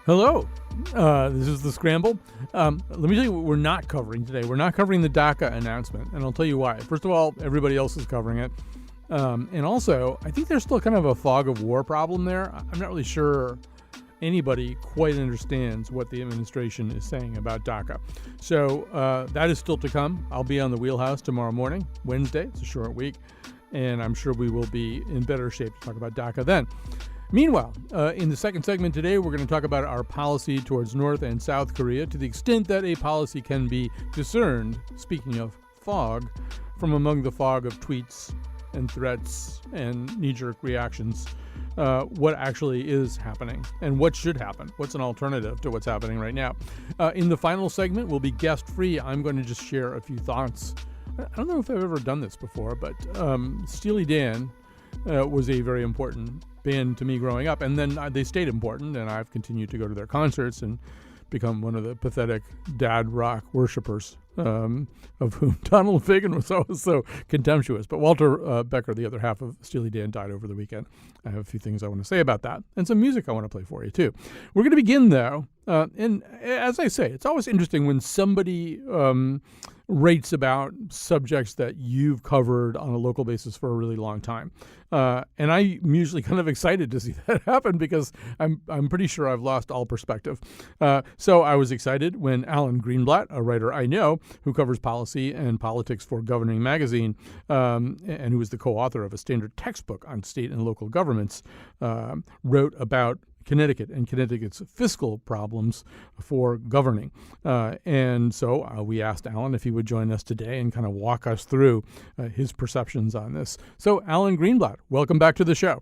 Hello, this is the Scramble. Let me tell you what we're not covering today. We're not covering the DACA announcement, and I'll tell you why. First of all, everybody else is covering it. And also, I think there's still kind of a fog of war problem there. I'm not really sure anybody quite understands what the administration is saying about DACA. So that is still to come. I'll be on the Wheelhouse tomorrow morning, Wednesday. It's a short week, and I'm sure we will be in better shape to talk about DACA then. Meanwhile, in the second segment today, we're going to talk about our policy towards North and South Korea to the extent that a policy can be discerned, speaking of fog, from among the fog of tweets and threats and knee-jerk reactions, what actually is happening and what should happen. What's an alternative to what's happening right now? In the final segment, we'll be guest-free. I'm going to just share a few thoughts. I don't know if I've ever done this before, but Steely Dan was a very important band to me growing up, and then they stayed important, and I've continued to go to their concerts and become one of the pathetic dad rock worshipers, of whom Donald Fagen was always so contemptuous. But Walter Becker, the other half of Steely Dan, died over the weekend. I have a few things I want to say about that, and some music I want to play for you, too. We're going to begin, though, and as I say, it's always interesting when somebody rates about subjects that you've covered on a local basis for a really long time. And I'm usually kind of excited to see that happen because I'm pretty sure I've lost all perspective. So I was excited when Alan Greenblatt, a writer I know who covers policy and politics for Governing Magazine, and who is the co-author of a standard textbook on state and local governments, wrote about Connecticut and Connecticut's fiscal problems for governing. And so we asked Alan if he would join us today and kind of walk us through his perceptions on this. So, Alan Greenblatt, welcome back to the show.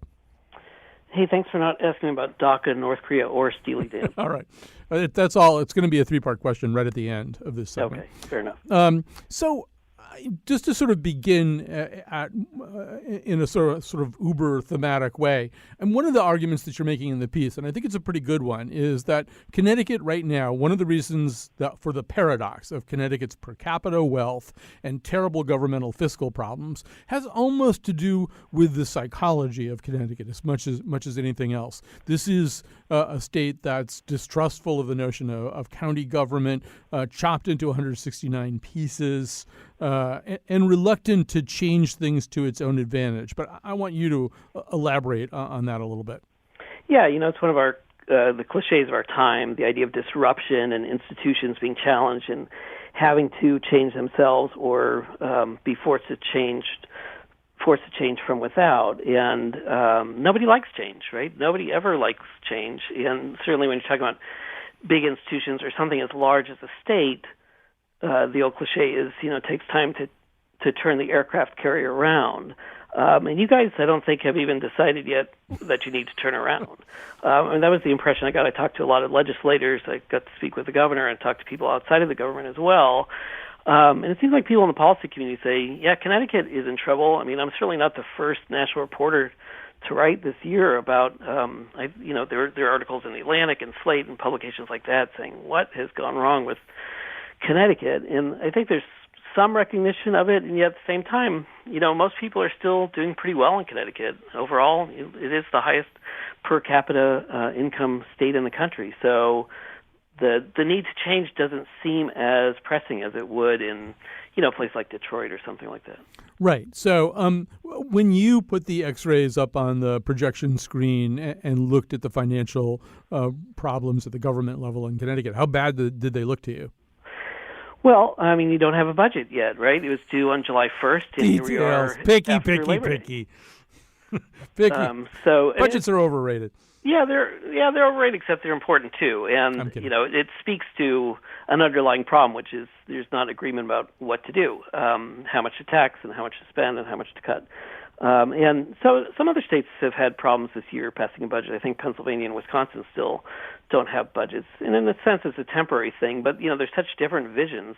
Hey, thanks for not asking about DACA, North Korea, or Steely Dan. All right. That's all. It's going to be a three-part question right at the end of this segment. Okay, fair enough. So just to sort of begin in a sort of uber thematic way, and one of the arguments that you're making in the piece, and I think it's a pretty good one, is that Connecticut right now, one of the reasons that for the paradox of Connecticut's per capita wealth and terrible governmental fiscal problems has almost to do with the psychology of Connecticut as much as anything else. This is a state that's distrustful of the notion of county government, chopped into 169 pieces, and reluctant to change things to its own advantage. But I want you to elaborate on that a little bit. Yeah, it's one of our the cliches of our time, the idea of disruption and institutions being challenged and having to change themselves or be forced to change from without. And nobody likes change, right? Nobody ever likes change. And certainly when you're talking about big institutions or something as large as a state, the old cliche is, it takes time to turn the aircraft carrier around. And you guys, I don't think, have even decided yet that you need to turn around. And that was the impression I got. I talked to a lot of legislators. I got to speak with the governor and talk to people outside of the government as well. And it seems like people in the policy community say, yeah, Connecticut is in trouble. I mean, I'm certainly not the first national reporter to write this year about, there are articles in the Atlantic and Slate and publications like that saying what has gone wrong with Connecticut. And I think there's some recognition of it, and yet at the same time, most people are still doing pretty well in Connecticut. Overall, it is the highest per capita income state in the country. So the need to change doesn't seem as pressing as it would in, a place like Detroit or something like that. Right. So when you put the X-rays up on the projection screen and looked at the financial problems at the government level in Connecticut, how bad did they look to you? Well, I mean, you don't have a budget yet, right? It was due on July 1st, and here we are. Picky. So budgets are overrated. Yeah, they're overrated, except they're important too. And it speaks to an underlying problem, which is there's not agreement about what to do, how much to tax and how much to spend and how much to cut. And so some other states have had problems this year passing a budget. I think Pennsylvania and Wisconsin still don't have budgets. And in a sense, it's a temporary thing. But, there's such different visions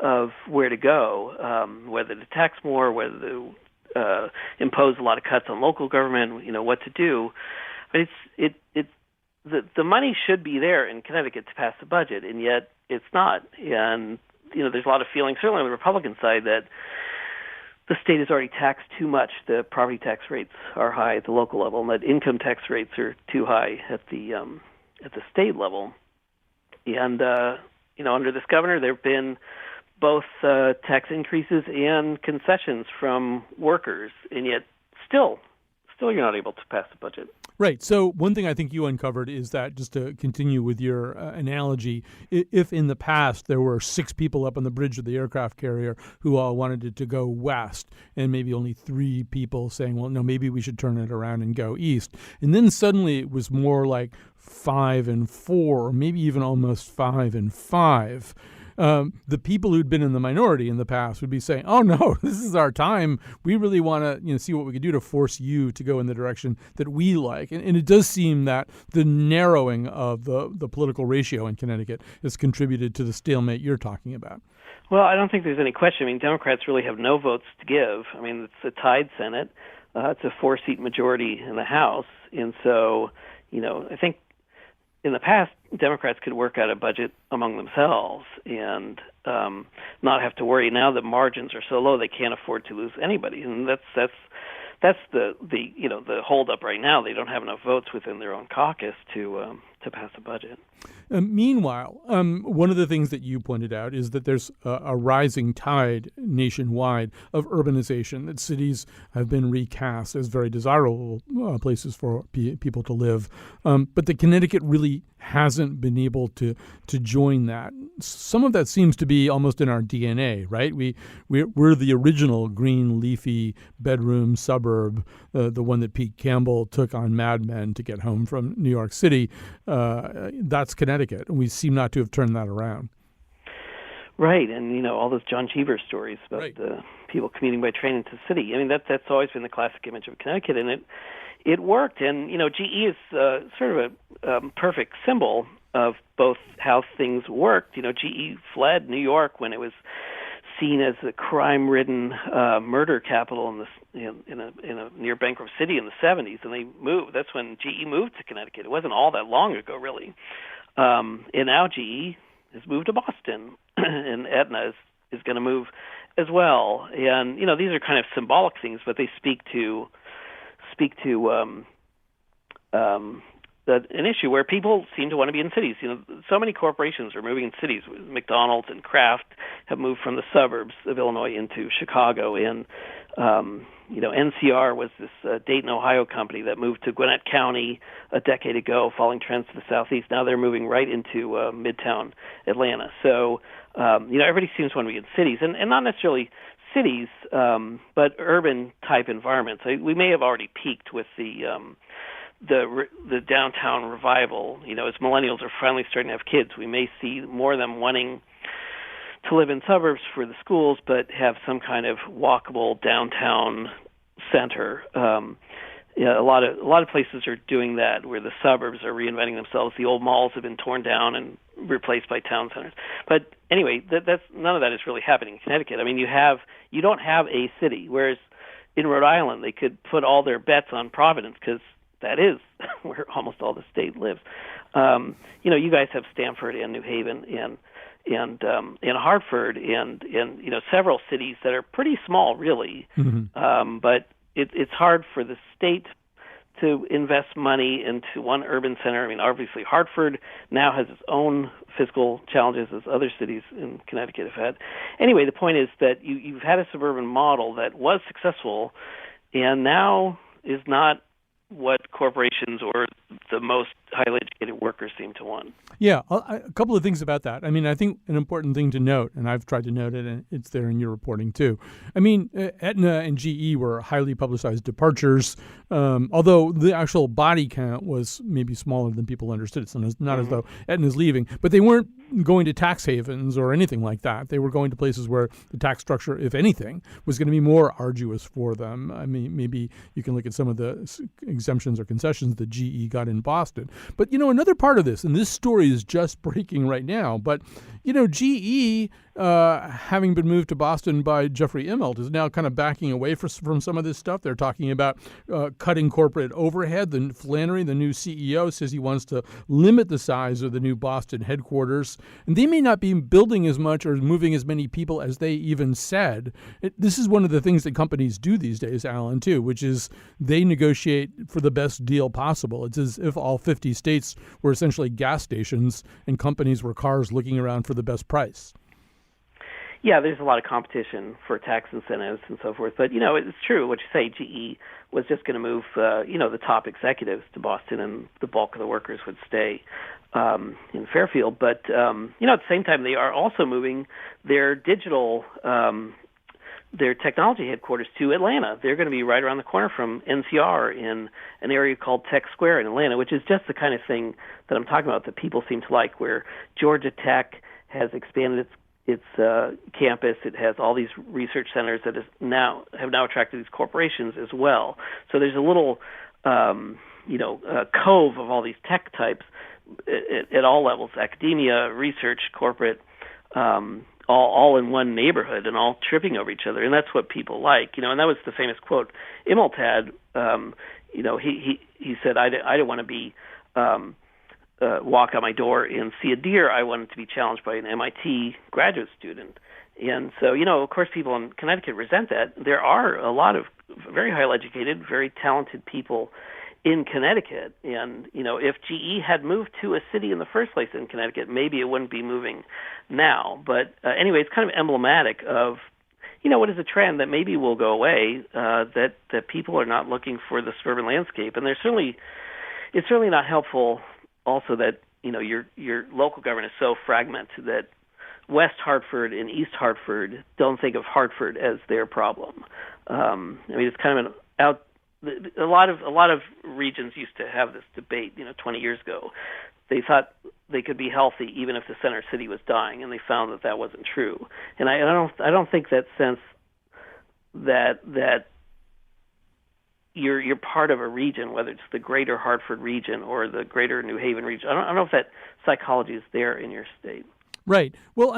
of where to go, whether to tax more, whether to impose a lot of cuts on local government, what to do. But the money should be there in Connecticut to pass the budget, and yet it's not. And, there's a lot of feeling, certainly on the Republican side, that the state has already taxed too much. The property tax rates are high at the local level, and that income tax rates are too high at the at the state level. And under this governor, there have been both tax increases and concessions from workers, and yet still you're not able to pass the budget. Right. So one thing I think you uncovered is that, just to continue with your analogy, if in the past there were 6 people up on the bridge of the aircraft carrier who all wanted it to go west, and maybe only 3 people saying, well, no, maybe we should turn it around and go east. And then suddenly it was more like 5 and 4, or maybe even almost 5 and 5. The people who'd been in the minority in the past would be saying, oh, no, this is our time. We really want to see what we could do to force you to go in the direction that we like. And it does seem that the narrowing of the political ratio in Connecticut has contributed to the stalemate you're talking about. Well, I don't think there's any question. I mean, Democrats really have no votes to give. I mean, it's a tied Senate. It's a 4-seat majority in the House. And so, I think in the past, Democrats could work out a budget among themselves and not have to worry. Now the margins are so low, they can't afford to lose anybody, and that's the holdup right now. They don't have enough votes within their own caucus to pass a budget. Meanwhile, one of the things that you pointed out is that there's a rising tide nationwide of urbanization, that cities have been recast as very desirable places for people to live. But that Connecticut really hasn't been able to join that. Some of that seems to be almost in our DNA, right? We're the original green, leafy bedroom suburb, the one that Pete Campbell took on Mad Men to get home from New York City. That's Connecticut, and we seem not to have turned that around. Right, and all those John Cheever stories about right. the people commuting by train into the city. I mean, that's always been the classic image of Connecticut, and it worked. And GE is sort of a perfect symbol of both how things worked. GE fled New York when it was seen as a crime-ridden murder capital in a near bankrupt city in the 70s, and they moved. That's when GE moved to Connecticut. It wasn't all that long ago, really. And now GE has moved to Boston, and Aetna is going to move as well. And these are kind of symbolic things, but they speak to an issue where people seem to want to be in cities. So many corporations are moving in cities. McDonald's and Kraft have moved from the suburbs of Illinois into Chicago, and NCR was this Dayton, Ohio company that moved to Gwinnett County a decade ago, following trends to the southeast. Now they're moving right into Midtown Atlanta. So everybody seems to want to be in cities, and not necessarily cities, but urban type environments. We may have already peaked with the downtown revival. As millennials are finally starting to have kids, we may see more of them wanting to live in suburbs for the schools, but have some kind of walkable downtown center. A lot of places are doing that, where the suburbs are reinventing themselves. The old malls have been torn down and replaced by town centers. But anyway, that's none of that is really happening in Connecticut. I mean, you don't have a city, whereas in Rhode Island they could put all their bets on Providence, because that is where almost all the state lives. You guys have Stamford and New Haven and Hartford and several cities that are pretty small, really. Mm-hmm. But it's hard for the state to invest money into one urban center. I mean, obviously Hartford now has its own fiscal challenges, as other cities in Connecticut have had. Anyway, the point is that you've had a suburban model that was successful, and now is not what corporations or the most highly educated workers seem to want. Yeah, a couple of things about that. I mean, I think an important thing to note, and I've tried to note it, and it's there in your reporting too. I mean, Aetna and GE were highly publicized departures, although the actual body count was maybe smaller than people understood. It's not as though Aetna's leaving, but they weren't going to tax havens or anything like that. They were going to places where the tax structure, if anything, was going to be more arduous for them. I mean, maybe you can look at some of the exemptions or concessions that GE got in Boston. But, another part of this, and this story is just breaking right now, but, GE having been moved to Boston by Jeffrey Immelt, is now kind of backing away from some of this stuff. They're talking about cutting corporate overhead. Flannery, the new CEO, says he wants to limit the size of the new Boston headquarters. And they may not be building as much or moving as many people as they even said. This is one of the things that companies do these days, Alan, too, which is they negotiate for the best deal possible. It's as if all 50 states were essentially gas stations and companies were cars looking around for the best price. Yeah, there's a lot of competition for tax incentives and so forth. But, it's true what you say. GE was just going to move, the top executives to Boston, and the bulk of the workers would stay in Fairfield. But, at the same time, they are also moving their their technology headquarters to Atlanta. They're going to be right around the corner from NCR in an area called Tech Square in Atlanta, which is just the kind of thing that I'm talking about that people seem to like, where Georgia Tech has expanded its campus. It has all these research centers that have now attracted these corporations as well. So there's a little, cove of all these tech types at all levels: academia, research, corporate, all in one neighborhood and all tripping over each other. And that's what people like, And that was the famous quote Immelt had. He said, "I don't want to be." Walk out my door and see a deer. I wanted to be challenged by an MIT graduate student. And so, of course, people in Connecticut resent that. There are a lot of very highly educated, very talented people in Connecticut. And, if GE had moved to a city in the first place in Connecticut, maybe it wouldn't be moving now. But anyway, it's kind of emblematic of, what is a trend that maybe will go away, that people are not looking for the suburban landscape. And it's certainly not helpful also that your local government is so fragmented that West Hartford and East Hartford don't think of Hartford as their problem. It's kind of a lot of regions used to have this debate. 20 years ago, they thought they could be healthy even if the center city was dying, and they found that wasn't true. And I don't think that sense that you're part of a region, whether it's the greater Hartford region or the greater New Haven region. I don't know if that psychology is there in your state. Right. Well,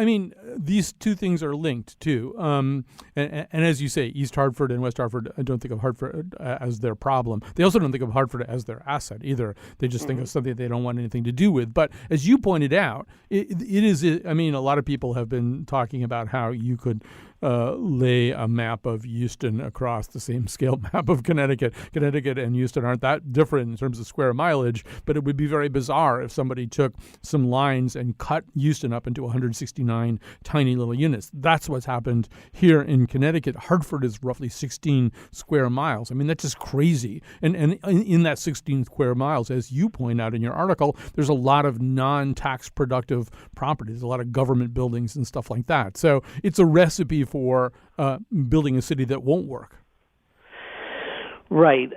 these two things are linked, too. And as you say, East Hartford and West Hartford, I don't think of Hartford as their problem. They also don't think of Hartford as their asset either. They just think of something they don't want anything to do with. But as you pointed out, it is, a lot of people have been talking about how you could lay a map of Houston across the same scale map of Connecticut. Connecticut and Houston aren't that different in terms of square mileage, but it would be very bizarre if somebody took some lines and cut Houston up into 169 tiny little units. That's what's happened here in Connecticut. Hartford is roughly 16 square miles. That's just crazy. And in that 16 square miles, as you point out in your article, there's a lot of non-tax productive properties, a lot of government buildings and stuff like that. So it's a recipe for building a city that won't work. Right.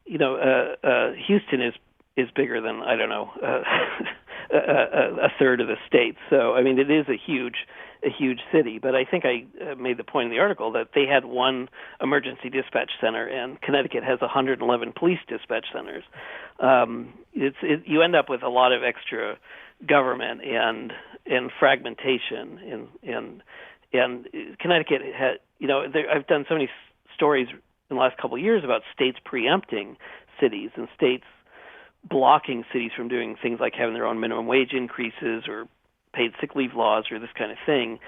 Houston is bigger than, I don't know, a third of the state. So, it is a huge city. But I think I made the point in the article that they had one emergency dispatch center, and Connecticut has 111 police dispatch centers. You end up with a lot of extra government and fragmentation and Connecticut had, I've done so many stories in the last couple of years about states preempting cities and states blocking cities from doing things like having their own minimum wage increases or paid sick leave laws or this kind of thing.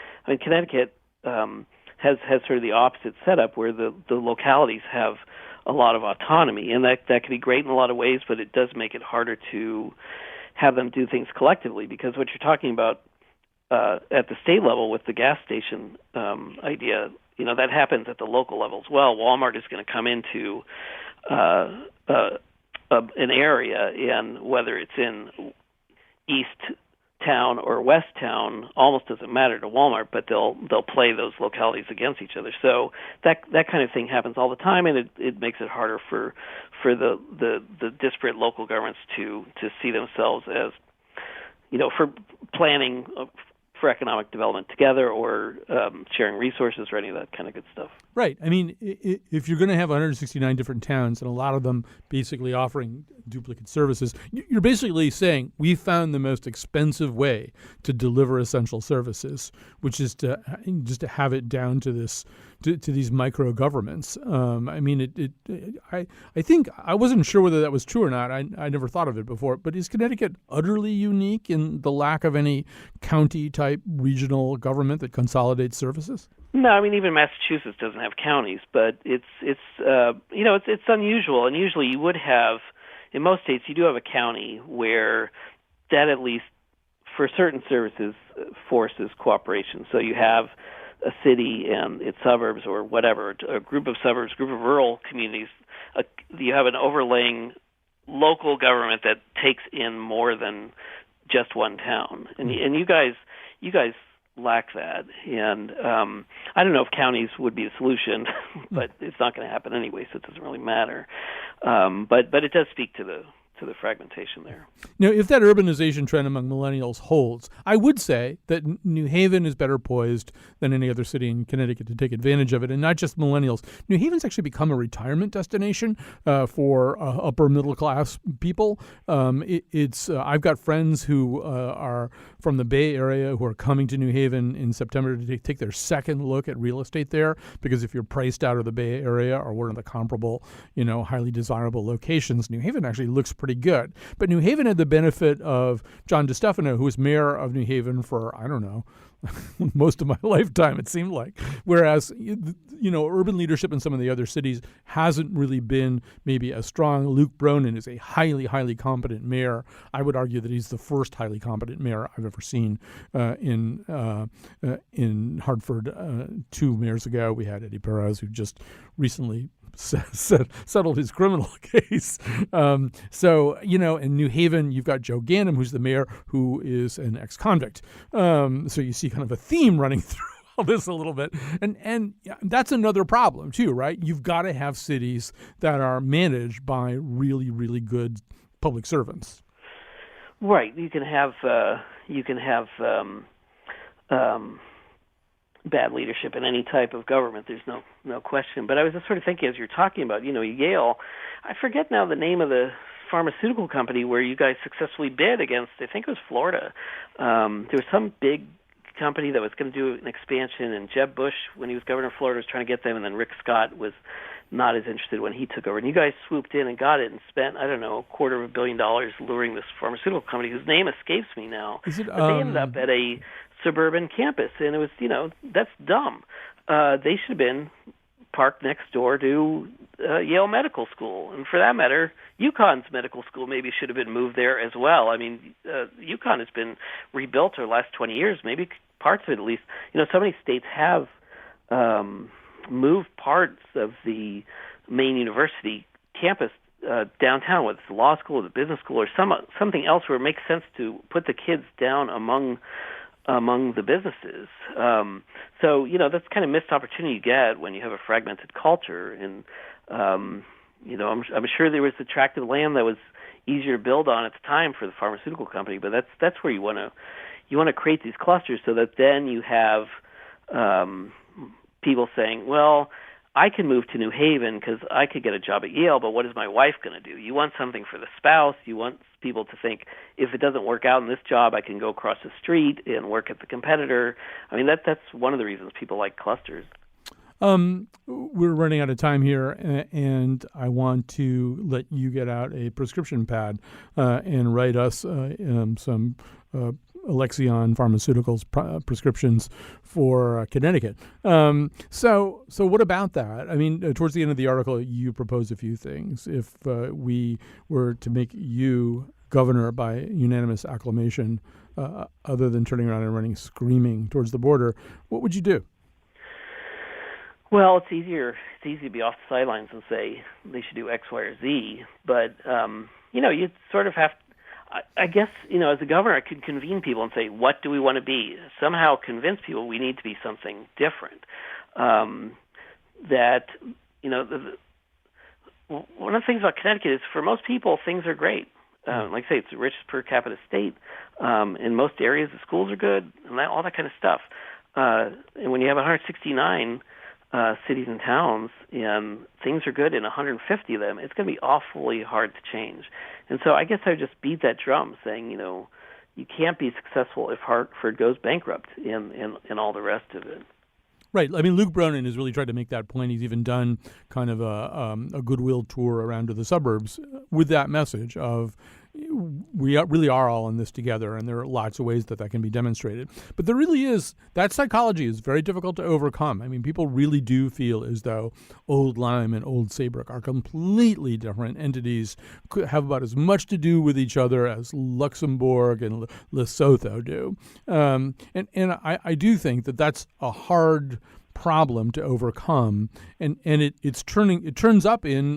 Connecticut has sort of the opposite setup where the localities have a lot of autonomy, and that can be great in a lot of ways, but it does make it harder to have them do things collectively, because what you're talking about at the state level with the gas station idea, that happens at the local level as well. Walmart is going to come into an area, and whether it's in East Town or West Town almost doesn't matter to Walmart, but they'll play those localities against each other. So that kind of thing happens all the time, and it makes it harder for the disparate local governments to see themselves as, for planning for economic development together, or sharing resources, or any of that kind of good stuff. Right. I mean, if you're going to have 169 different towns and a lot of them basically offering duplicate services, you're basically saying we found the most expensive way to deliver essential services, which is to have it down to this to these micro governments. I mean, I think I wasn't sure whether that was true or not. I never thought of it before. But is Connecticut utterly unique in the lack of any county type regional government that consolidates services? No, I mean, even Massachusetts doesn't have counties, but it's unusual. And usually you would have, in most states, you do have a county where that, at least for certain services, forces cooperation. So you have a city and its suburbs, or whatever, a group of suburbs, group of rural communities. You have an overlaying local government that takes in more than just one town. And you guys lack that. And I don't know if counties would be the solution, but it's not going to happen anyway, so it doesn't really matter. But it does speak to the fragmentation there. Now, if that urbanization trend among millennials holds, I would say that New Haven is better poised than any other city in Connecticut to take advantage of it, and not just millennials. New Haven's actually become a retirement destination for upper middle class people. I've got friends who are from the Bay Area who are coming to New Haven in September to take their second look at real estate there, because if you're priced out of the Bay Area or one of the comparable, highly desirable locations, New Haven actually looks pretty good. But New Haven had the benefit of John DeStefano, who was mayor of New Haven for, I don't know, most of my lifetime, it seemed like. Whereas, urban leadership in some of the other cities hasn't really been maybe as strong. Luke Bronin is a highly, highly competent mayor. I would argue that he's the first highly competent mayor I've ever seen in Hartford. 2 mayors ago, we had Eddie Perez, who just recently settled his criminal case. In New Haven, you've got Joe Ganim, who's the mayor, who is an ex-convict. So you see kind of a theme running through all this a little bit. And that's another problem, too, right? You've got to have cities that are managed by really, really good public servants. Right. You can have bad leadership in any type of government. There's no question. But I was just sort of thinking, as you're talking about, Yale, I forget now the name of the pharmaceutical company where you guys successfully bid against, I think it was Florida. There was some big company that was going to do an expansion, and Jeb Bush, when he was governor of Florida, was trying to get them, and then Rick Scott was not as interested when he took over. And you guys swooped in and got it and spent, I don't know, $250 million luring this pharmaceutical company whose name escapes me now. But they ended up at a suburban campus, and it was, that's dumb. They should have been parked next door to Yale Medical School, and for that matter, UConn's medical school maybe should have been moved there as well. I mean, UConn has been rebuilt over the last 20 years, maybe parts of it at least. So many states have moved parts of the main university campus downtown, whether it's the law school or the business school or something else where it makes sense to put the kids down among the businesses. So that's kind of missed opportunity you get when you have a fragmented culture. And I'm sure there was attractive land that was easier to build on at the time for the pharmaceutical company, but that's where you want to create these clusters so that then you have people saying, well, I can move to New Haven because I could get a job at Yale, but what is my wife going to do? You want something for the spouse. You want people to think, if it doesn't work out in this job, I can go across the street and work at the competitor. I mean, that's one of the reasons people like clusters. We're running out of time here, and I want to let you get out a prescription pad and write us some Alexion Pharmaceuticals prescriptions for Connecticut. So what about that? I mean, towards the end of the article, you propose a few things. If we were to make you governor by unanimous acclamation, other than turning around and running screaming towards the border, what would you do? Well, it's easy to be off the sidelines and say they should do X, Y, or Z. But you sort of have. I guess, as a governor, I could convene people and say, what do we want to be? Somehow convince people we need to be something different. One of the things about Connecticut is, for most people, things are great. Like I say, it's the richest per capita state. In most areas, the schools are good, and all that kind of stuff. And when you have 169 cities and towns, and things are good in 150 of them, it's going to be awfully hard to change. And so I guess I would just beat that drum, saying, you can't be successful if Hartford goes bankrupt and all the rest of it. Right. I mean, Luke Bronin has really tried to make that point. He's even done kind of a goodwill tour around to the suburbs with that message of we really are all in this together, and there are lots of ways that can be demonstrated. But there really is, that psychology is very difficult to overcome. I mean, people really do feel as though Old Lyme and Old Saybrook are completely different entities, have about as much to do with each other as Luxembourg and Lesotho do. And I do think that that's a hard problem to overcome, and it turns up in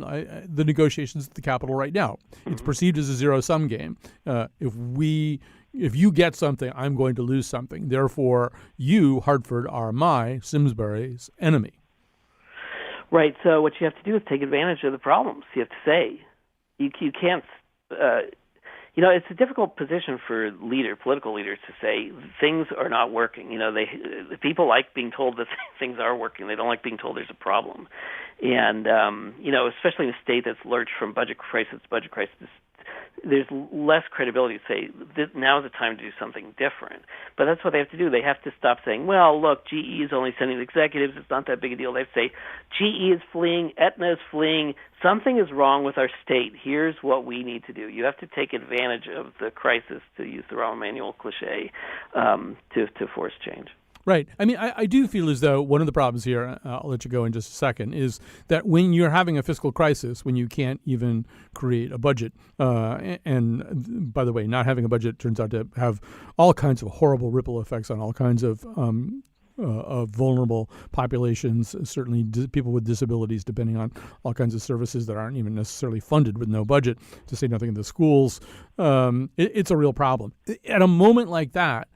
the negotiations at the Capitol right now. It's perceived as a zero-sum game. If you get something, I'm going to lose something. Therefore, you, Hartford, are my, Simsbury's, enemy. Right. So what you have to do is take advantage of the problems. You have to say, you can't. It's a difficult position for political leaders to say things are not working. People like being told that things are working. They don't like being told there's a problem. And, especially in a state that's lurched from budget crisis to budget crisis, there's less credibility to say now is the time to do something different. But that's what they have to do. They have to stop saying, well, look, GE is only sending executives. It's not that big a deal. They have to say, GE is fleeing, Aetna is fleeing. Something is wrong with our state. Here's what we need to do. You have to take advantage of the crisis, to use the Rahm Emanuel cliche, to force change. Right. I mean, I do feel as though one of the problems here, I'll let you go in just a second, is that when you're having a fiscal crisis, when you can't even create a budget, and by the way, not having a budget turns out to have all kinds of horrible ripple effects on all kinds of vulnerable populations, certainly people with disabilities, depending on all kinds of services that aren't even necessarily funded with no budget, to say nothing of the schools. It's a real problem. At a moment like that,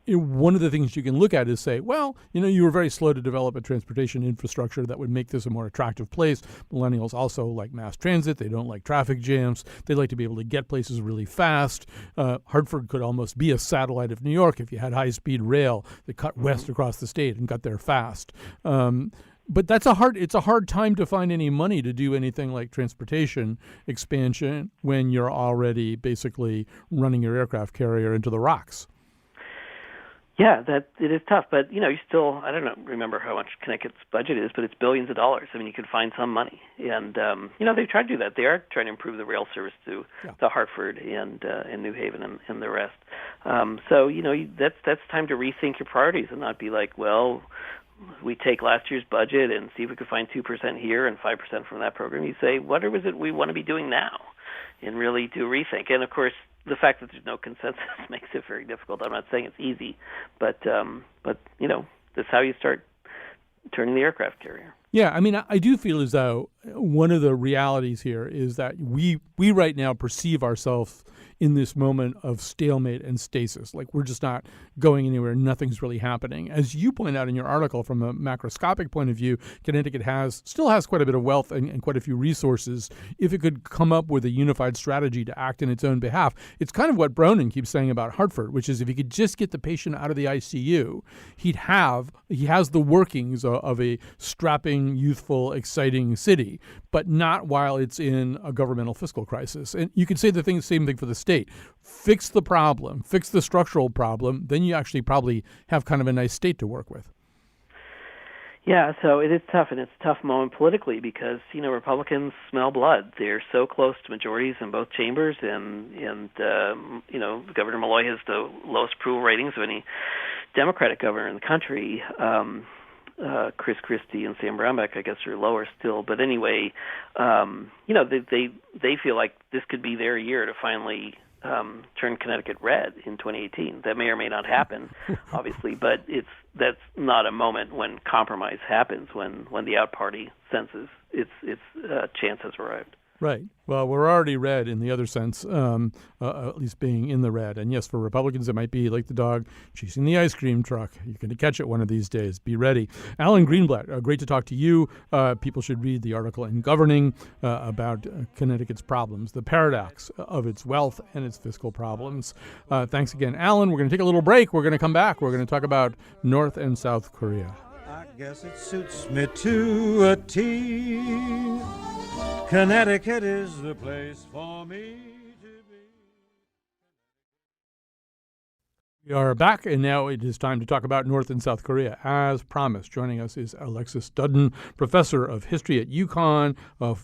one of the things you can look at is say, well, you were very slow to develop a transportation infrastructure that would make this a more attractive place. Millennials also like mass transit. They don't like traffic jams. They like to be able to get places really fast. Hartford could almost be a satellite of New York if you had high-speed rail that cut west across the state and got there fast. But it's a hard time to find any money to do anything like transportation expansion when you're already basically running your aircraft carrier into the rocks. Yeah, that it is tough, but you still, I don't remember how much Connecticut's budget is, but it's billions of dollars. I mean, you can find some money, and they've tried to do that. They are trying to improve the rail service to Hartford and New Haven and the rest. So that's time to rethink your priorities and not be like, well, we take last year's budget and see if we could find 2% here and 5% from that program. You say, what is it we want to be doing now, and really do a rethink. And of course, the fact that there's no consensus makes it very difficult. I'm not saying it's easy, but that's how you start turning the aircraft carrier. Yeah, I mean, I do feel as though one of the realities here is that we right now perceive ourselves in this moment of stalemate and stasis. Like we're just not going anywhere. Nothing's really happening. As you point out in your article, from a macroscopic point of view, Connecticut still has quite a bit of wealth and quite a few resources. If it could come up with a unified strategy to act in its own behalf, it's kind of what Bronin keeps saying about Hartford, which is if he could just get the patient out of the ICU, he has the workings of a strapping, youthful, exciting city, but not while it's in a governmental fiscal crisis. And you could say the same thing for the state. Fix the problem, fix the structural problem, then you actually probably have kind of a nice state to work with. Yeah, so it is tough, and it's a tough moment politically because, Republicans smell blood. They're so close to majorities in both chambers, and Governor Malloy has the lowest approval ratings of any Democratic governor in the country. Chris Christie and Sam Brownback, I guess, are lower still. But anyway, they feel like this could be their year to finally turn Connecticut red in 2018. That may or may not happen, obviously, but that's not a moment when compromise happens, when the out party senses its chance has arrived. Right. Well, we're already red in the other sense, at least being in the red. And yes, for Republicans, it might be like the dog chasing the ice cream truck. You're going to catch it one of these days. Be ready. Alan Greenblatt, great to talk to you. People should read the article in Governing about Connecticut's problems, the paradox of its wealth and its fiscal problems. Thanks again, Alan. We're going to take a little break. We're going to come back. We're going to talk about North and South Korea. I guess it suits me to a T. Connecticut is the place for me to be. We are back, and now it is time to talk about North and South Korea. As promised, joining us is Alexis Dudden, professor of history at UConn,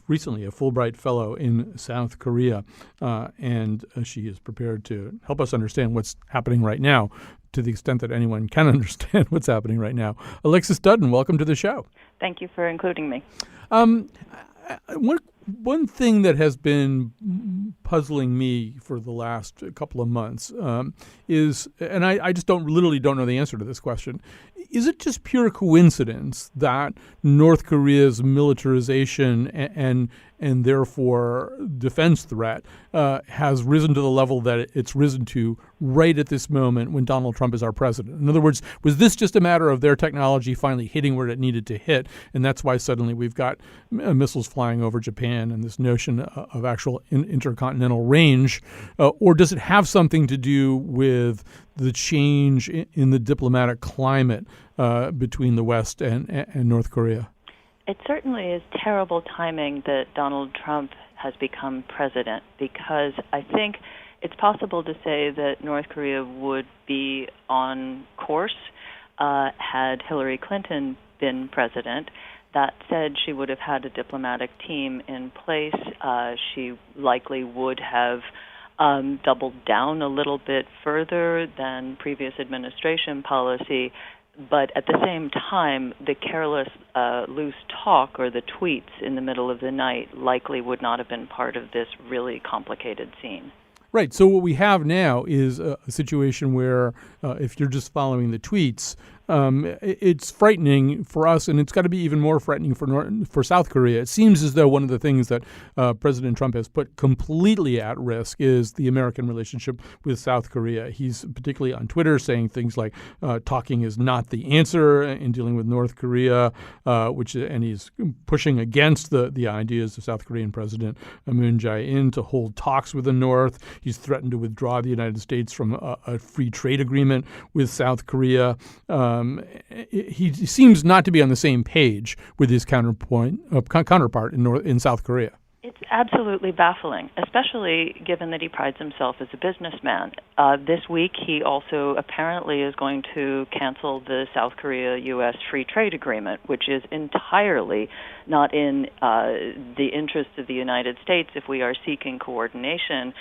recently a Fulbright fellow in South Korea, and she is prepared to help us understand what's happening right now, to the extent that anyone can understand what's happening right now. Alexis Dudden, welcome to the show. Thank you for including me. One thing that has been puzzling me for the last couple of months is, and I just literally don't know the answer to this question, is it just pure coincidence that North Korea's militarization and therefore defense threat has risen to the level that it's risen to right at this moment when Donald Trump is our president? In other words, was this just a matter of their technology finally hitting where it needed to hit, and that's why suddenly we've got missiles flying over Japan and this notion of actual intercontinental range? Or does it have something to do with the change in the diplomatic climate between the West and North Korea? It certainly is terrible timing that Donald Trump has become president, because I think it's possible to say that North Korea would be on course had Hillary Clinton been president. That said, she would have had a diplomatic team in place. She likely would have doubled down a little bit further than previous administration policy. But at the same time, the careless, loose talk or the tweets in the middle of the night likely would not have been part of this really complicated scene. Right. So what we have now is a situation where if you're just following the tweets, it's frightening for us, and it's got to be even more frightening for South Korea. It seems as though one of the things that President Trump has put completely at risk is the American relationship with South Korea. He's particularly on Twitter saying things like talking is not the answer in dealing with North Korea, and he's pushing against the ideas of South Korean President Moon Jae-in to hold talks with the North. He's threatened to withdraw the United States from a free trade agreement with South Korea. He seems not to be on the same page with his counterpart in South Korea. It's absolutely baffling, especially given that he prides himself as a businessman. This week, he also apparently is going to cancel the South Korea-U.S. free trade agreement, which is entirely not in the interest of the United States if we are seeking coordination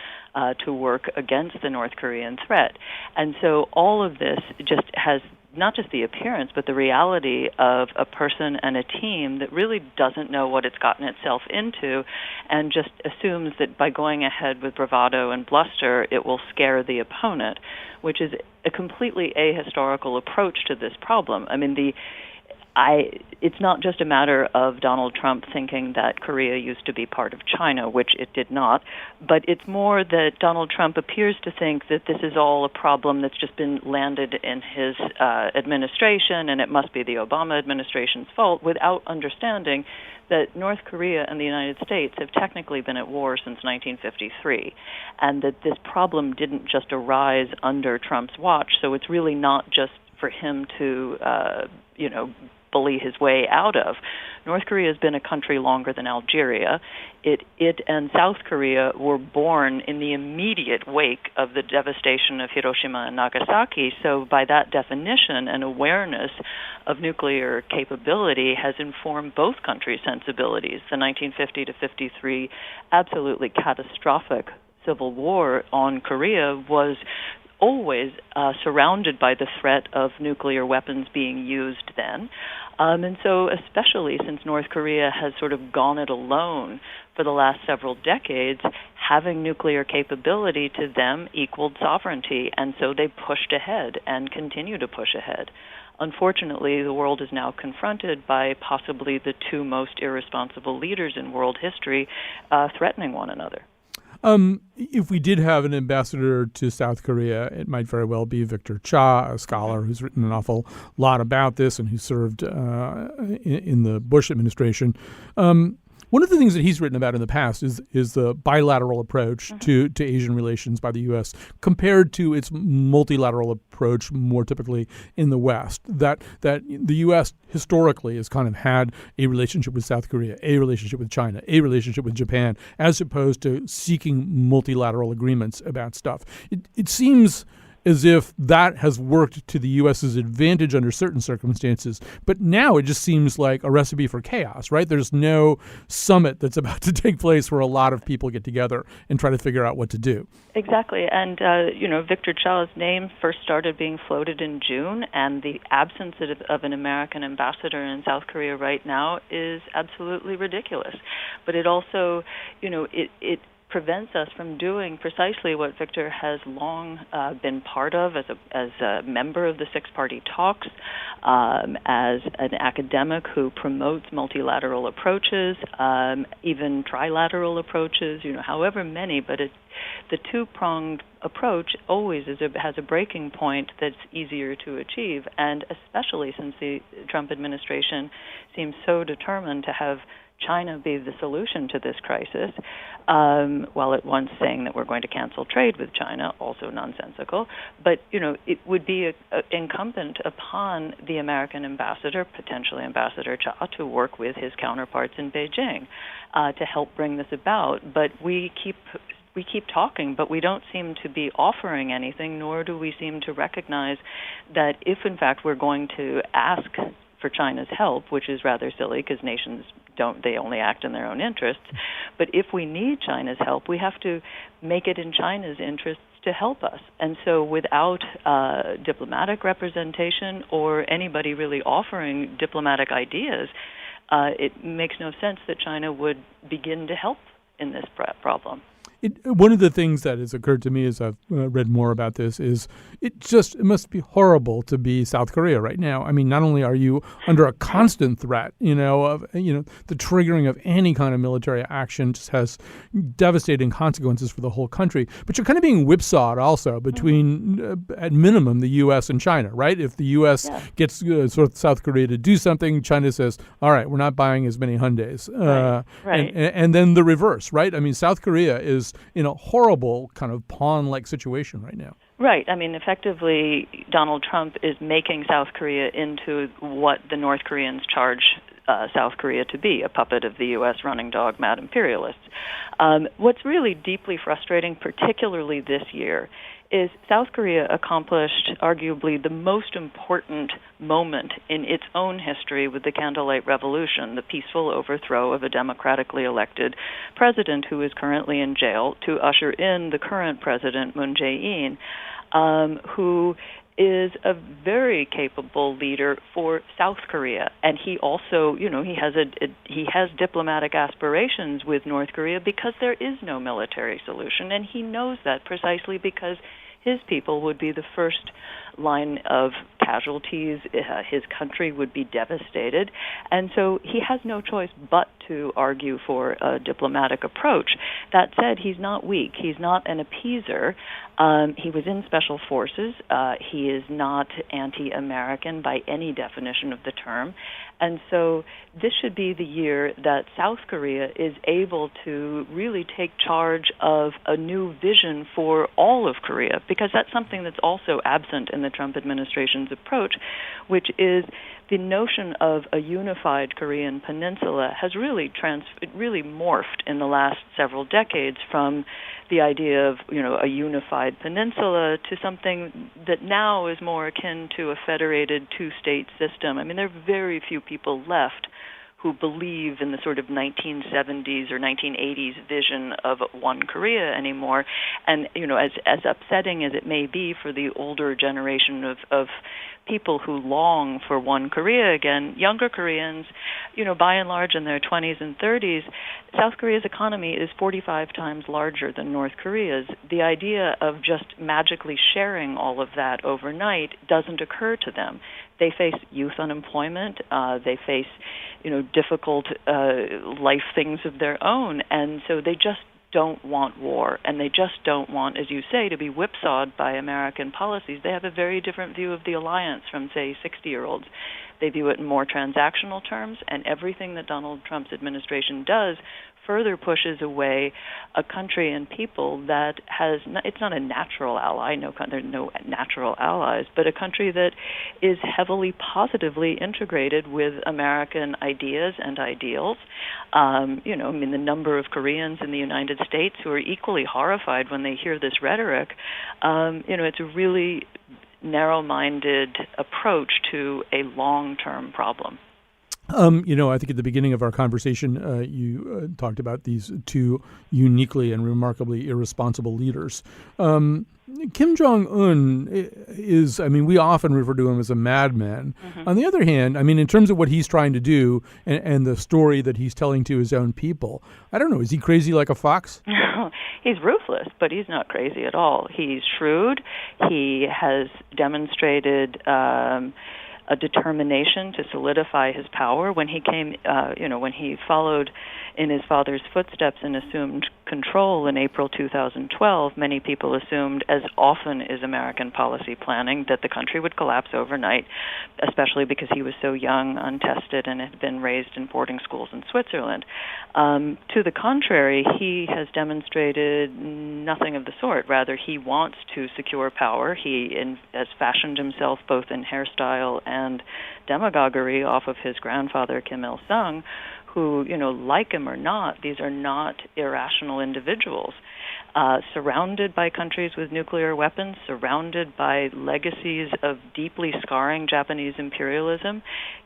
to work against the North Korean threat. And so all of this just has not just the appearance, but the reality of a person and a team that really doesn't know what it's gotten itself into and just assumes that by going ahead with bravado and bluster, it will scare the opponent, which is a completely ahistorical approach to this problem. I mean, it's not just a matter of Donald Trump thinking that Korea used to be part of China, which it did not, but it's more that Donald Trump appears to think that this is all a problem that's just been landed in his administration, and it must be the Obama administration's fault, without understanding that North Korea and the United States have technically been at war since 1953, and that this problem didn't just arise under Trump's watch, so it's really not just for him to, bully his way out of. North Korea has been a country longer than Algeria. It and South Korea were born in the immediate wake of the devastation of Hiroshima and Nagasaki. So by that definition, an awareness of nuclear capability has informed both countries' sensibilities. The 1950 to 53 absolutely catastrophic civil war on Korea was always surrounded by the threat of nuclear weapons being used then. And so especially since North Korea has sort of gone it alone for the last several decades, having nuclear capability to them equaled sovereignty, and so they pushed ahead and continue to push ahead. unfortunately, the world is now confronted by possibly the two most irresponsible leaders in world history threatening one another. If we did have an ambassador to South Korea, it might very well be Victor Cha, a scholar who's written an awful lot about this and who served in the Bush administration. One of the things that he's written about in the past is the bilateral approach to Asian relations by the U.S. compared to its multilateral approach more typically in the West. That the U.S. historically has kind of had a relationship with South Korea, a relationship with China, a relationship with Japan, as opposed to seeking multilateral agreements about stuff. It seems as if that has worked to the U.S.'s advantage under certain circumstances. But now it just seems like a recipe for chaos, right? There's no summit that's about to take place where a lot of people get together and try to figure out what to do. Exactly. And, Victor Cha's name first started being floated in June, and the absence of an American ambassador in South Korea right now is absolutely ridiculous. But it also, it prevents us from doing precisely what Victor has long been part of as a member of the six-party talks, as an academic who promotes multilateral approaches, even trilateral approaches, however many, but the two-pronged approach always has a breaking point that's easier to achieve, and especially since the Trump administration seems so determined to have China be the solution to this crisis, while at once saying that we're going to cancel trade with China, also nonsensical. But, it would be incumbent upon the American ambassador, potentially Ambassador Cha, to work with his counterparts in Beijing to help bring this about. But we keep talking, but we don't seem to be offering anything, nor do we seem to recognize that if, in fact, we're going to ask for China's help, which is rather silly because nations they only act in their own interests. But if we need China's help, we have to make it in China's interests to help us. And so without diplomatic representation or anybody really offering diplomatic ideas, it makes no sense that China would begin to help in this problem. One of the things that has occurred to me as I've read more about this is it must be horrible to be South Korea right now. I mean, not only are you under a constant threat, of the triggering of any kind of military action just has devastating consequences for the whole country, but you're kind of being whipsawed also between, at minimum, the U.S. and China, right? If the U.S. gets sort of South Korea to do something, China says, all right, we're not buying as many Hyundais. Right. And then the reverse, right? I mean, South Korea is in a horrible kind of pawn-like situation right now. Right. I mean, effectively, Donald Trump is making South Korea into what the North Koreans charge South Korea to be, a puppet of the U.S. running dog, mad imperialists. What's really deeply frustrating, particularly this year, is South Korea accomplished arguably the most important moment in its own history with the Candlelight Revolution, the peaceful overthrow of a democratically elected president who is currently in jail, to usher in the current president, Moon Jae-in, who is a very capable leader for South Korea, and he also, he has diplomatic aspirations with North Korea because there is no military solution, and he knows that precisely because his people would be the first line of casualties. His country would be devastated. And so he has no choice but to argue for a diplomatic approach. That said, he's not weak. He's not an appeaser. He was in special forces. He is not anti-American by any definition of the term. And so this should be the year that South Korea is able to really take charge of a new vision for all of Korea, because that's something that's also absent in the Trump administration's approach, which is the notion of a unified Korean peninsula has really morphed in the last several decades from the idea of, a unified peninsula to something that now is more akin to a federated two-state system. I mean, there are very few people left who believe in the sort of 1970s or 1980s vision of one Korea anymore. And, as upsetting as it may be for the older generation of people who long for one Korea again, younger Koreans, by and large in their 20s and 30s, South Korea's economy is 45 times larger than North Korea's. The idea of just magically sharing all of that overnight doesn't occur to them. they face youth unemployment. They face, difficult life things of their own, and so they just don't want war, and they just don't want, as you say, to be whipsawed by American policies. They have a very different view of the alliance from, say, 60-year-olds. They view it in more transactional terms, and everything that Donald Trump's administration does further pushes away a country and people that it's not a natural ally, there's no natural allies, but a country that is heavily positively integrated with American ideas and ideals. The number of Koreans in the United States who are equally horrified when they hear this rhetoric, it's a really narrow-minded approach to a long-term problem. I think at the beginning of our conversation, you talked about these two uniquely and remarkably irresponsible leaders. Kim Jong-un is, we often refer to him as a madman. Mm-hmm. On the other hand, in terms of what he's trying to do and the story that he's telling to his own people, I don't know, is he crazy like a fox? He's ruthless, but he's not crazy at all. He's shrewd. He has demonstrated a determination to solidify his power. When he came, when he followed in his father's footsteps and assumed control in April 2012, many people assumed, as often is American policy planning, that the country would collapse overnight, especially because he was so young, untested, and had been raised in boarding schools in Switzerland. To the contrary, he has demonstrated nothing of the sort. Rather, he wants to secure power. He has fashioned himself both in hairstyle and demagoguery off of his grandfather, Kim Il-sung, who, like him or not, these are not irrational individuals. Surrounded by countries with nuclear weapons, surrounded by legacies of deeply scarring Japanese imperialism,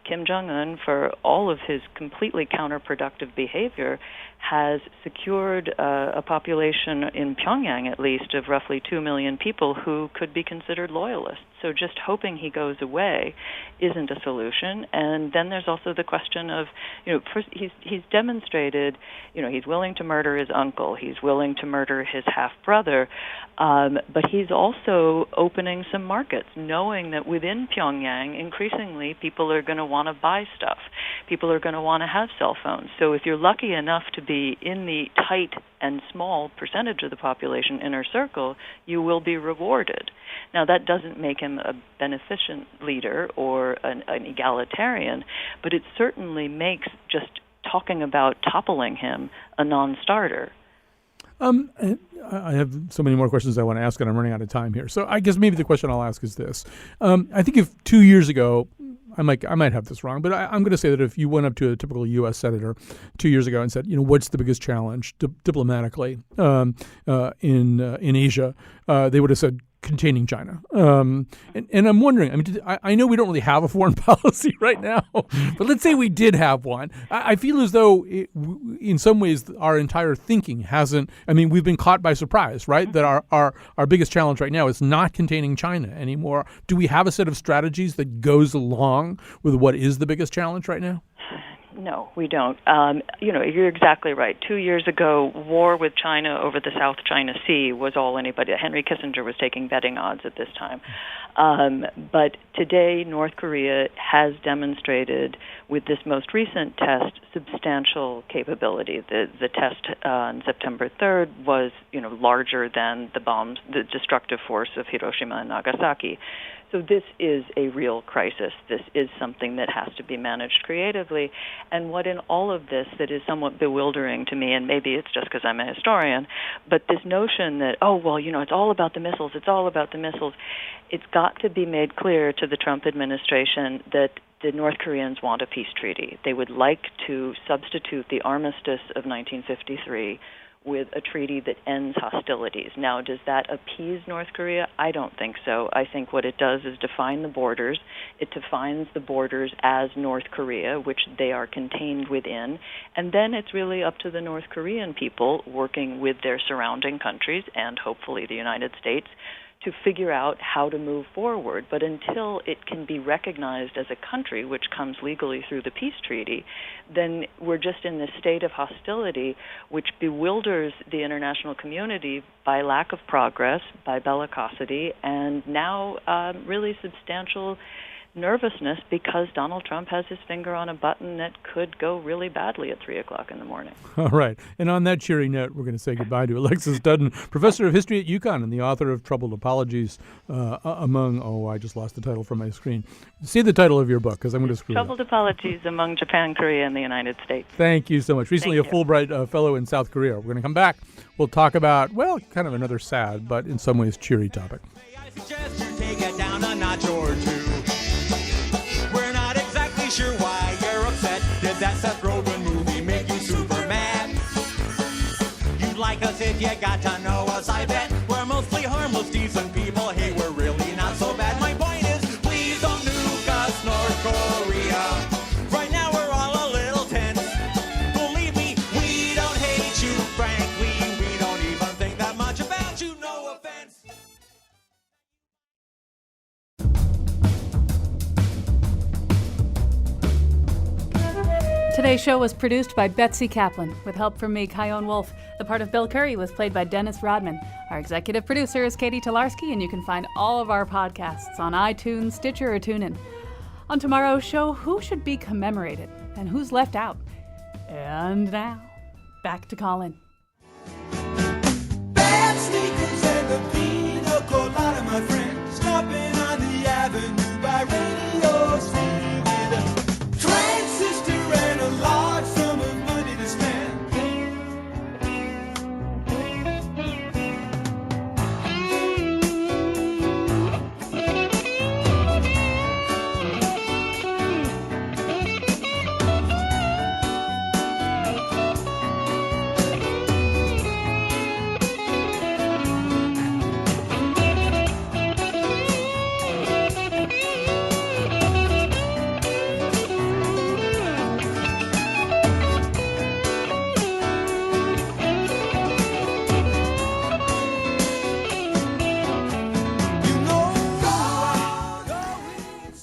Kim Jong-un, for all of his completely counterproductive behavior, has secured a population in Pyongyang, at least, of roughly 2 million people who could be considered loyalists. So just hoping he goes away isn't a solution. And then there's also the question of, first he's demonstrated, he's willing to murder his uncle, he's willing to murder his half-brother, but he's also opening some markets, knowing that within Pyongyang, increasingly, people are going to want to buy stuff. People are going to want to have cell phones. So if you're lucky enough to be in the tight and small percentage of the population inner circle, you will be rewarded. Now, that doesn't make him a beneficent leader or an egalitarian, but it certainly makes just talking about toppling him a non-starter. I have so many more questions I want to ask, and I'm running out of time here. So I guess maybe the question I'll ask is this. I think if 2 years ago, I might have this wrong, but I'm going to say that if you went up to a typical U.S. senator 2 years ago and said, what's the biggest challenge diplomatically in Asia, they would have said containing China. And I'm wondering, I know we don't really have a foreign policy right now, but let's say we did have one. I feel as though in some ways our entire thinking hasn't, we've been caught by surprise, right? That our biggest challenge right now is not containing China anymore. Do we have a set of strategies that goes along with what is the biggest challenge right now? No, we don't. You're exactly right. 2 years ago, war with China over the South China Sea was all anybody. Henry Kissinger was taking betting odds at this time. But today, North Korea has demonstrated, with this most recent test, substantial capability. The test on September 3rd was, larger than the destructive force of Hiroshima and Nagasaki. So this is a real crisis. This is something that has to be managed creatively. And what in all of this that is somewhat bewildering to me, and maybe it's just because I'm a historian, but this notion that, it's all about the missiles, it's got to be made clear to the Trump administration that the North Koreans want a peace treaty. They would like to substitute the armistice of 1953 with a treaty that ends hostilities. Now, does that appease North Korea? I don't think so. I think what it does is define the borders. It defines the borders as North Korea, which they are contained within. And then it's really up to the North Korean people, working with their surrounding countries and hopefully the United States, to figure out how to move forward. But until it can be recognized as a country, which comes legally through the peace treaty, then we're just in this state of hostility, which bewilders the international community by lack of progress, by bellicosity, and now really substantial nervousness because Donald Trump has his finger on a button that could go really badly at 3 o'clock in the morning. All right. And on that cheery note, we're going to say goodbye to Alexis Dudden, professor of history at UConn and the author of Troubled Apologies I just lost the title from my screen. Say the title of your book, because I'm going to screw Troubled it up. Apologies Among Japan, Korea, and the United States. Thank you so much. Recently a Fulbright fellow in South Korea. We're going to come back. We'll talk about, well, kind of another sad, but in some ways cheery topic. I suggest you take it down a notch or two. We're not exactly sure why you're upset. Did that Seth Rogen movie make you super mad? You'd like us if you got to know us, I bet. We're mostly harmless, decent people. Hey, we're really not so bad. My point is, please don't nuke us, North Korea. Right now we're all a little tense. Believe me, we don't hate you, frankly. We don't even think that much about you, no offense. Today's show was produced by Betsy Kaplan, with help from me, Kyone Wolf. The part of Bill Curry was played by Dennis Rodman. Our executive producer is Katie Tolarski, and you can find all of our podcasts on iTunes, Stitcher, or TuneIn. On tomorrow's show, who should be commemorated and who's left out? And now, back to Colin. Bad sneakers and a pina colada, my friend. Stopping on the avenue by Radio City with a transistor and a large sum of money to spend.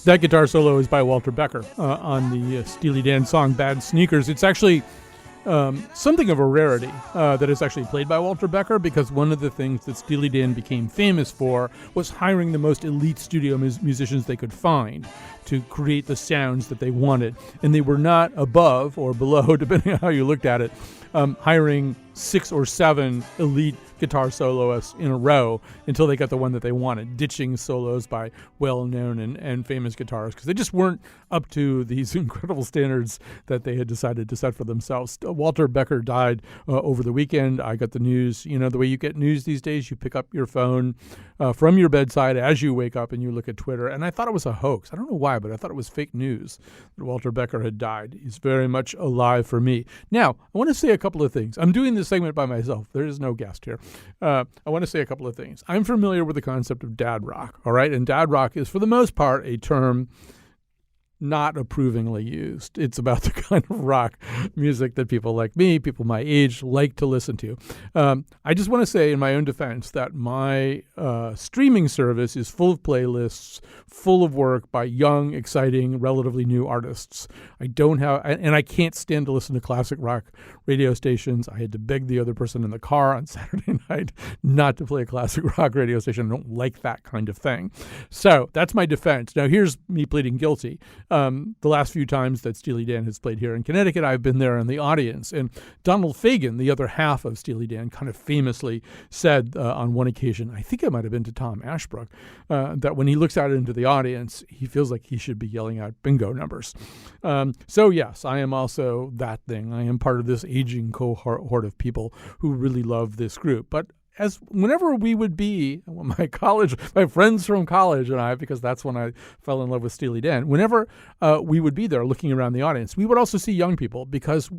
That guitar solo is by Walter Becker on the Steely Dan song Bad Sneakers. It's actually something of a rarity that is actually played by Walter Becker, because one of the things that Steely Dan became famous for was hiring the most elite studio musicians they could find to create the sounds that they wanted. And they were not above or below, depending on how you looked at it, hiring 6 or 7 elite guitar soloists in a row until they got the one that they wanted, ditching solos by well-known and famous guitarists, because they just weren't up to these incredible standards that they had decided to set for themselves. Walter Becker died over the weekend. I got the news. You know, the way you get news these days, you pick up your phone from your bedside as you wake up and you look at Twitter, and I thought it was a hoax. I don't know why, but I thought it was fake news that Walter Becker had died. He's very much alive for me. Now, I want to say a couple of things. I'm doing this segment by myself. There is no guest here. I want to say a couple of things. I'm familiar with the concept of dad rock, all right? And dad rock is, for the most part, a term not approvingly used. It's about the kind of rock music that people like me, people my age, like to listen to. I just want to say in my own defense that my streaming service is full of playlists, full of work by young, exciting, relatively new artists. I don't have, and I can't stand to listen to classic rock radio stations. I had to beg the other person in the car on Saturday night not to play a classic rock radio station. I don't like that kind of thing. So that's my defense. Now here's me pleading guilty. The last few times that Steely Dan has played here in Connecticut, I've been there in the audience. And Donald Fagen, the other half of Steely Dan, kind of famously said on one occasion, I think it might have been to Tom Ashbrook, that when he looks out into the audience, he feels like he should be yelling out bingo numbers. So yes, I am also that thing. I am part of this aging cohort of people who really love this group. But as whenever we would be, my friends from college and I, because that's when I fell in love with Steely Dan, whenever we would be there looking around the audience, we would also see young people, because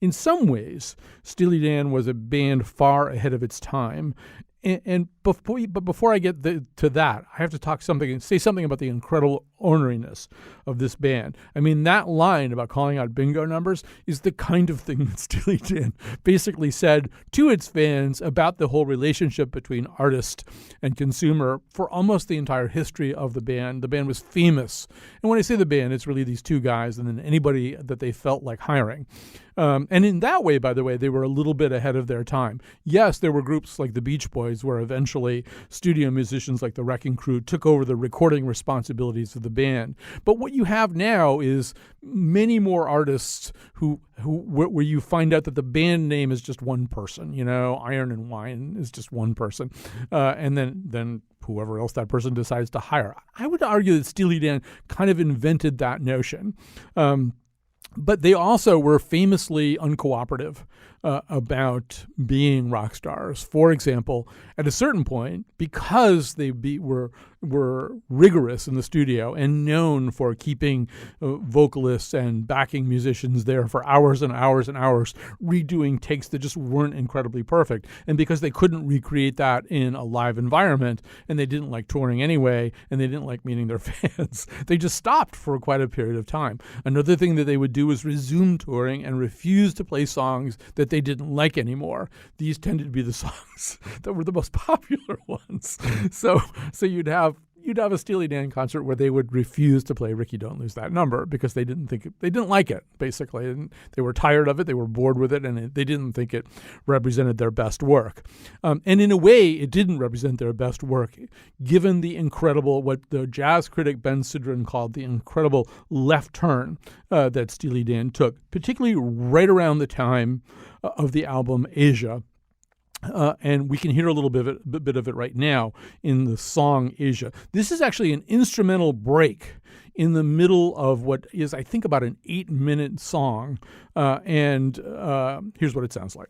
in some ways, Steely Dan was a band far ahead of its time. And before I get to that, I have to say something about the incredible orneriness of this band. I mean, that line about calling out bingo numbers is the kind of thing that Steely Dan basically said to its fans about the whole relationship between artist and consumer for almost the entire history of the band. The band was famous. And when I say the band, it's really these two guys and then anybody that they felt like hiring. And in that way, by the way, they were a little bit ahead of their time. Yes, there were groups like the Beach Boys where eventually eventually studio musicians like the Wrecking Crew took over the recording responsibilities of the band. But what you have now is many more artists where you find out that the band name is just one person. Iron and Wine is just one person, and then whoever else that person decides to hire. I would argue that Steely Dan kind of invented that notion. But they also were famously uncooperative about being rock stars. For example, at a certain point, because they were rigorous in the studio and known for keeping vocalists and backing musicians there for hours and hours and hours, redoing takes that just weren't incredibly perfect, and because they couldn't recreate that in a live environment, and they didn't like touring anyway, and they didn't like meeting their fans, they just stopped for quite a period of time. Another thing that they would do was resume touring and refuse to play songs that they didn't like anymore. These tended to be the songs that were the most popular ones. So you'd have a Steely Dan concert where they would refuse to play Ricky Don't Lose That Number because they didn't like it, basically. And they were tired of it, they were bored with it, and they didn't think it represented their best work. And in a way, it didn't represent their best work, given the incredible, what the jazz critic Ben Sidran called the incredible left turn that Steely Dan took, particularly right around the time of the album Asia. And we can hear a little bit of it right now in the song Asia. This is actually an instrumental break in the middle of what is, I think, about an 8-minute song. And here's what it sounds like.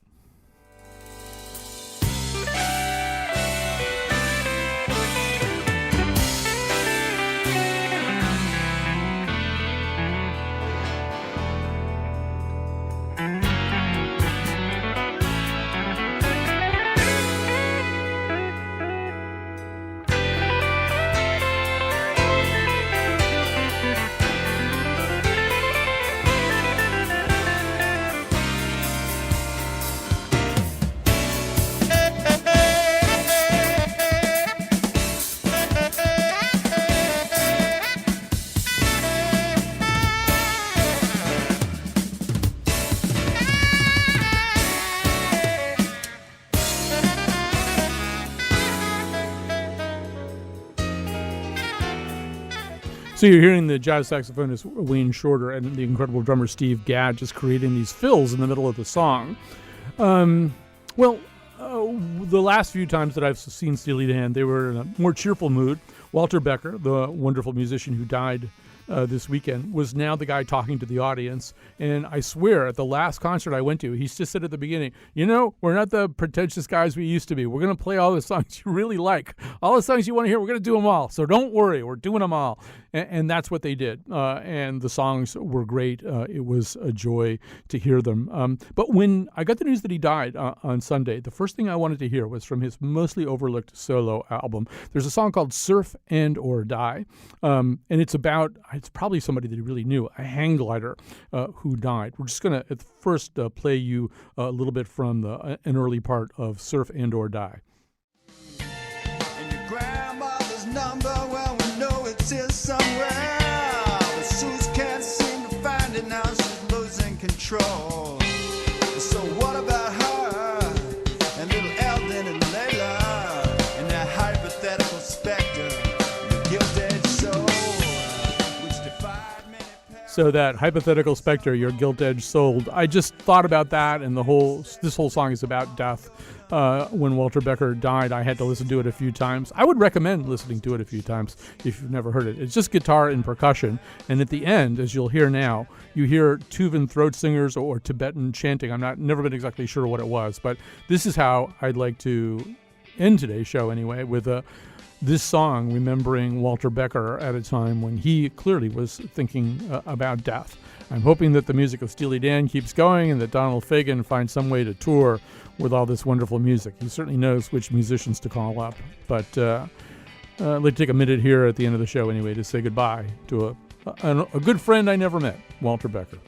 So you're hearing the jazz saxophonist Wayne Shorter and the incredible drummer Steve Gadd just creating these fills in the middle of the song. The last few times that I've seen Steely Dan, they were in a more cheerful mood. Walter Becker, the wonderful musician who died this weekend, was now the guy talking to the audience. And I swear, at the last concert I went to, he just said at the beginning, we're not the pretentious guys we used to be. We're going to play all the songs you really like. All the songs you want to hear, we're going to do them all. So don't worry, we're doing them all. And that's what they did. And the songs were great. It was a joy to hear them. But when I got the news that he died on Sunday, the first thing I wanted to hear was from his mostly overlooked solo album. There's a song called Surf and or Die. And it's probably somebody that he really knew, a hang glider who died. We're just going to at first play you a little bit from an early part of Surf and or Die. And your grandmother's number, well, we know it's here somewhere. But Suze can't seem to find it now, she's losing control. So what about her and little Eldon and Layla and that hypothetical specter, the gilt-edged soul, which defied many parents. So that hypothetical specter, your gilt-edged soul, I just thought about that, and this whole song is about death. When Walter Becker died, I had to listen to it a few times. I would recommend listening to it a few times if you've never heard it. It's just guitar and percussion, and at the end, as you'll hear now, you hear Tuvan throat singers or Tibetan chanting. Never been exactly sure what it was, but this is how I'd like to end today's show anyway, with this song remembering Walter Becker at a time when he clearly was thinking about death. I'm hoping that the music of Steely Dan keeps going and that Donald Fagen finds some way to tour with all this wonderful music. He certainly knows which musicians to call up. But I'd like to take a minute here at the end of the show anyway to say goodbye to a good friend I never met, Walter Becker.